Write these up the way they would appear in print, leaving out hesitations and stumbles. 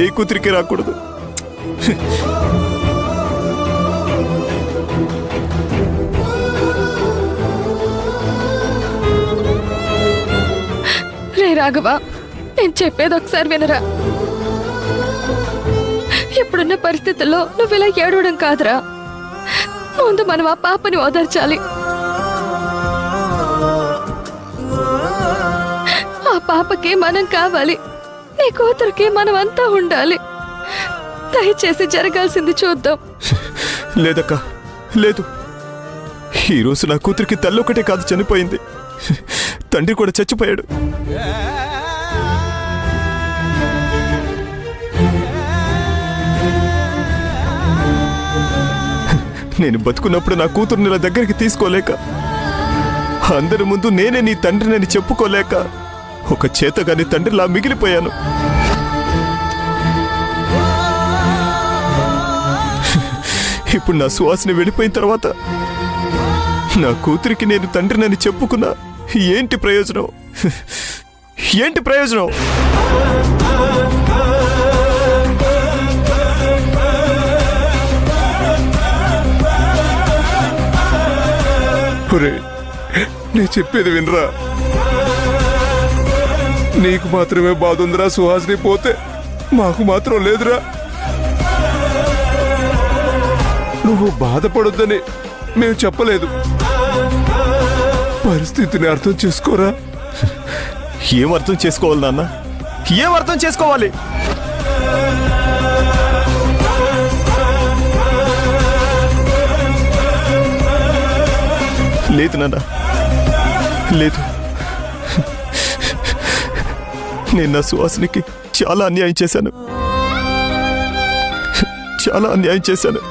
ఏ కూతురికి రాకూడదు. రే రాఘవ, నేను చెప్పేది ఒకసారి వినరా. ఇప్పుడున్న పరిస్థితుల్లో నువ్వు ఇలా ఏడవడం కాదురా. ముందు మనం ఆ పాపని ఓదార్చాలి. ఆ పాపకి మనం కావాలి, నీ కూతురికి మనం అంతా ఉండాలి. దయచేసి జరగాల్సింది చూద్దాం. లేదక్క, లేదు. ఈరోజు నా కూతురికి తల్లి ఒకటే కాదు చనిపోయింది, తండ్రి కూడా చచ్చిపోయాడు. నేను బతుకున్నప్పుడు నా కూతుర్ని నా దగ్గరికి తీసుకోలేక, అందరి ముందు నేనే నీ తండ్రినని చెప్పుకోలేక ఒక చేతగాని తండ్రిలా మిగిలిపోయాను. ఇప్పుడు నా సువాసన వెళ్ళిపోయిన తర్వాత నా కూతురికి నేను తండ్రినని చెప్పుకున్నా ఏంటి ప్రయోజనం? ఏంటి ప్రయోజనం? నేను చెప్పేది వినరా. నీకు మాత్రమే బాధ ఉందిరా సుహాసిని పోతే, మాకు మాత్రం లేదురా. నువ్వు బాధపడొద్దని మేము చెప్పలేదు, పరిస్థితిని అర్థం చేసుకోరా. ఏం అర్థం చేసుకోవాలి నాన్న? ఏం అర్థం చేసుకోవాలి? లేదు నాన్న, లేదు. నేను నా సువాసనికి చాలా అన్యాయం చేశాను, చాలా అన్యాయం చేశాను.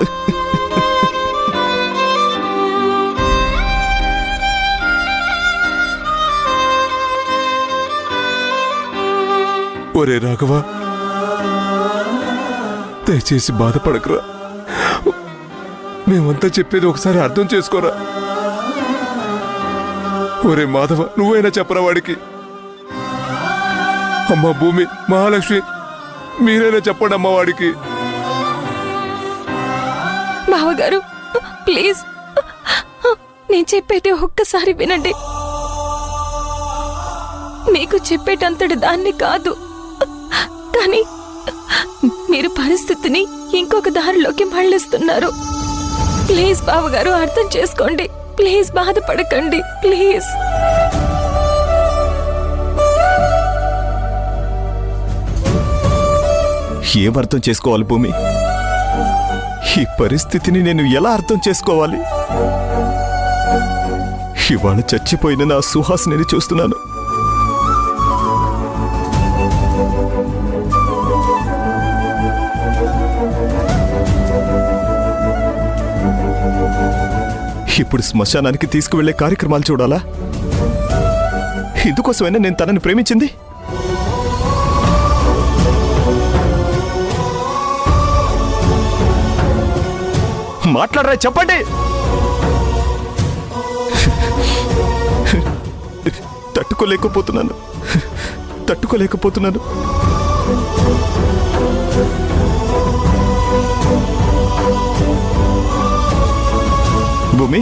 ఒరే రాఘవ, దయచేసి బాధపడకురా. మేమంతా చెప్పేది ఒకసారి అర్థం చేసుకోరా. ఒరే మాధవ, నువ్వైనా చెప్పరా వాడికి. అమ్మ భూమి, మహాలక్ష్మి, మీరైనా చెప్పండి అమ్మ వాడికి. బావగారు ప్లీజ్, నేను చెప్పేది ఒక్కసారి వినండి. మీకు చెప్పేటంతటి దాన్ని కాదు, కానీ మీరు పరిస్థితిని ఇంకొక దారిలోకి మళ్ళిస్తున్నారు. ప్లీజ్ బావగారు అర్థం చేసుకోండి, ప్లీజ్ బాధపడకండి, ప్లీజ్. ఏం అర్థం చేసుకోవాలి భూమి? ఈ పరిస్థితిని నేను ఎలా అర్థం చేసుకోవాలి? ఇవాళ చచ్చిపోయిన నా సుహాసిని చూస్తున్నాను. ఇప్పుడు శ్మశానానికి తీసుకువెళ్లే కార్యక్రమాలు చూడాలా? ఇందుకోసమైనా నేను తనని ప్రేమించింది? మాట్లాడరా, చెప్పండి. తట్టుకోలేకపోతున్నాను, తట్టుకోలేకపోతున్నాను. భూమి,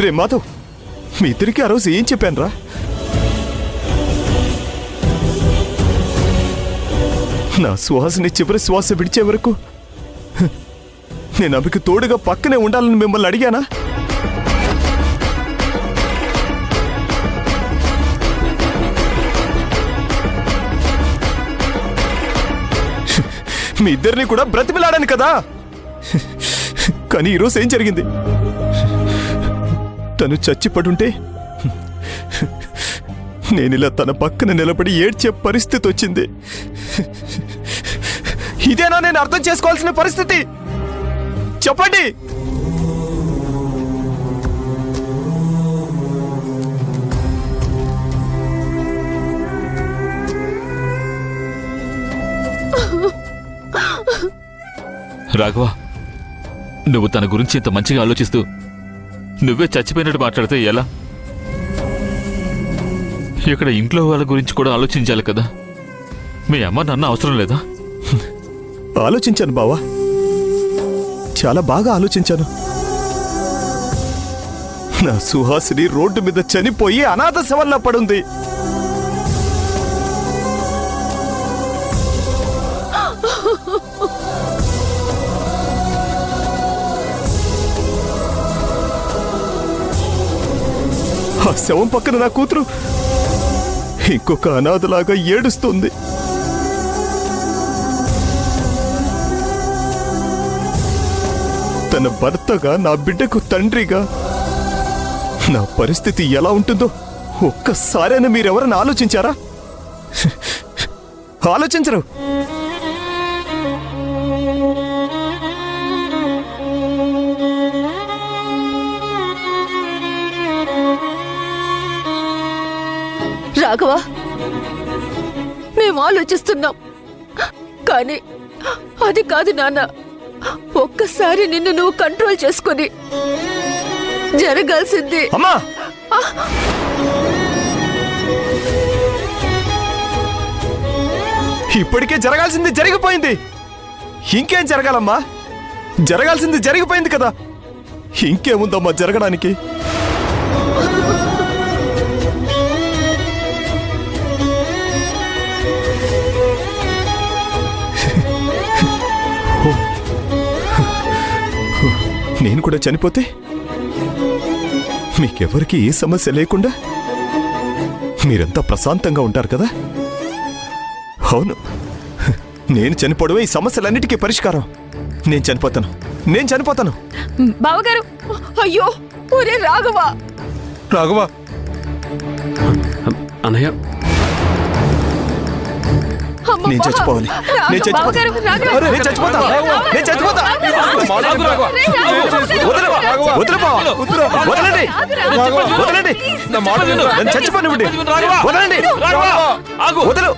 రే మాధవ్, మీ ఇద్దరికి ఆ రోజు ఏం చెప్పాను రా? నా శ్వాసని చివరి శ్వాస విడిచే వరకు నేను ఆమెకు తోడుగా పక్కనే ఉండాలని మిమ్మల్ని అడిగానా? మీ ఇద్దరిని కూడా బ్రతిమిలాడాను కదా. కానీ ఈరోజు ఏం జరిగింది? తను చచ్చిపడుంటే నేనిలా తన పక్కన నిలబడి ఏడ్చే పరిస్థితి వచ్చింది. ఇదేనా నేను అర్థం చేసుకోవాల్సిన పరిస్థితి? చెప్పండి. రాఘవ, నువ్వు తన గురించి ఇంత మంచిగా ఆలోచిస్తూ నువ్వే చచ్చిపోయినట్టు మాట్లాడితే ఎలా? ఇక్కడ ఇంట్లో వాళ్ళ గురించి కూడా ఆలోచించాలి కదా. మీ అమ్మ నాన్న అవసరం లేదా? ఆలోచించాను బావా, చాలా బాగా ఆలోచించాను. నా సుహాసిని రోడ్డు మీద చనిపోయి అనాథ శవంలా పడుంది. ఆ శవం పక్కన నా కూతురు ఇంకొక అనాథలాగా ఏడుస్తుంది. తన భర్తగా, నా బిడ్డకు తండ్రిగా నా పరిస్థితి ఎలా ఉంటుందో ఒక్కసారైనా మీరెవరైనా ఆలోచించారా? ఆలోచించరు. రాఘవ, మేము ఆలోచిస్తున్నాం, కానీ అది కాదు నాన్న. ఒక్కసారి నిన్ను నువ్వు కంట్రోల్ చేసుకుని జరగాల్సింది. అమ్మా, ఇప్పటికే జరగాల్సింది జరిగిపోయింది. ఇంకేం జరగాలమ్మా? జరగాల్సింది జరిగిపోయింది కదా, ఇంకేముందమ్మా జరగడానికి? నేను కూడా చనిపోతే మీకెవరికి ఏ సమస్య లేకుండా మీరంతా ప్రశాంతంగా ఉంటారు కదా? అవును, నేను చనిపోవడమే ఈ సమస్యలన్నిటికీ పరిష్కారం. నేను చనిపోతాను. బావగారు, అయ్యో ఒరే రాఘవ! రాఘవ, అన్నయ్య, నేను చచ్చిపోవాలి. నేను చచ్చిపోతా. నేను చచ్చిపోతా. నేను చచ్చిపోతా. వదలండి. నన్ను చచ్చిపోనివ్వండి. వదలండి. వదలు.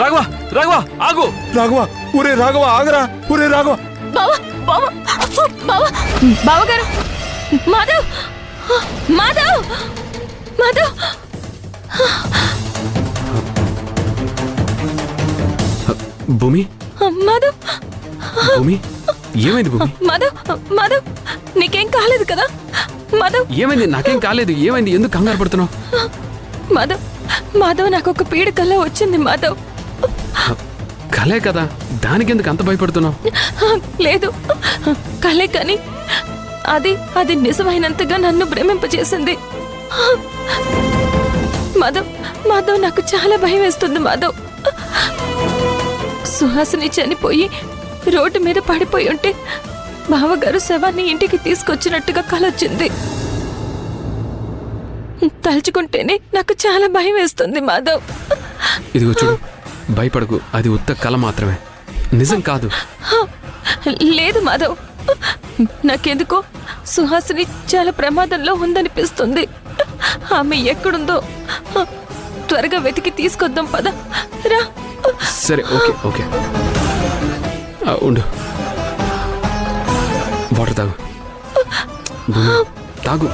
రాఘవ, రాఘవ, ఆగు. రాఘవ, ఊరే రాఘవ, ఆగరా. ఊరే రాఘవ. బావగారు, మాధవ్, మాధవ్, మాధవ్. భూమి, మాధవ్, భూమి, ఏమైంది భూమి? మాధవ్, నీకేం కాలేదు కదా? మాధవ్, ఏమైంది? నాకేం కాలేదు. ఏమైంది? ఎందుకు కంగారు పడుతున్నావు? మాధవ్, నాకు ఒక పీడ కల వచ్చింది మాధవ్. కలే కదా, దానికి ఎందుకు అంత భయపడుతున్నావు? లేదు, కలే కానీ అది నిజమైనంతగా నన్ను భ్రమింపజేసింది. మాధవ్, నాకు చాలా భయం వేస్తుంది మాధవ్. సుహాసిని చనిపోయి రోడ్డు మీద పడిపోయి ఉంటే బావగారు శవాన్ని ఇంటికి తీసుకొచ్చినట్టుగా కలొచ్చింది. తలుచుకుంటేనే నాకు చాలా భయం వేస్తుంది మాధవ్. ఇదిగో చూడు, భయపడకు. అది ఉత్త కల మాత్రమే, నిజం కాదు. లేదు మాధవ్, నాకెందుకో సుహాసిని చాలా ప్రమాదంలో ఉందనిపిస్తుంది. ఆమె ఎక్కడుందో త్వరగా వెతికి తీసుకొద్దాం, పద రా. సరే, ఓకే ఓకే, ఉండు. వాటర్ తాగు, తాగు.